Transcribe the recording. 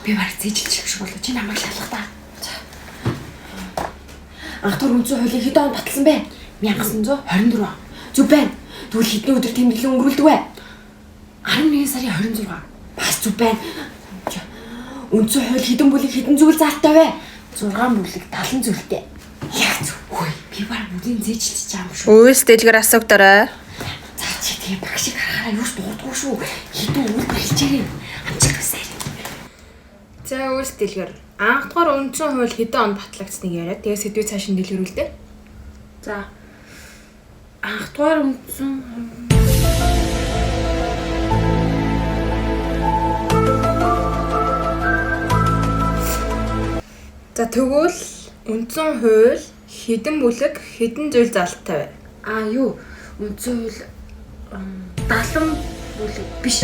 Би баг зээжилчих шиг болоо. Чи намайг шалгах та. Анх дугаар үндсэн хуулийг хэд он батлсан бэ? 1924 он. Зүг байна. Тэгвэл хэдэн өдөр тэмдэглэн өнгөрүүлдэг вэ? 11 сарын 26. Бас зүг байна. Үндсэн хууль хэдэн бүлэг хэдэн зүйл заалтай вэ? 6 бүлэг 70 зүйлтэй. Яг зүг. Хөөе. Би баг бүгдийг зээжилчих чам шүү. Үйлс дэлгэр асуугдараа. За чи тэгээ баг шиг харахаараа юус дурдгүй шүү. Хэдэн үйлдэл хийчихээ. Амчих басаа. За үйлс дэлгэр. Анх дугаар үндсэн хууль хэдэн онд батлагдсныг яриад тэгээ сэдвээ цааш нь дэлгэрүүлдэ. За. Анх дугаар үндсэн За тэгвэл үндсэн хууль хэдэн бүлэг хэдэн зүйл заалттай вэ? юу үндсэн хууль 70 бүлэг биш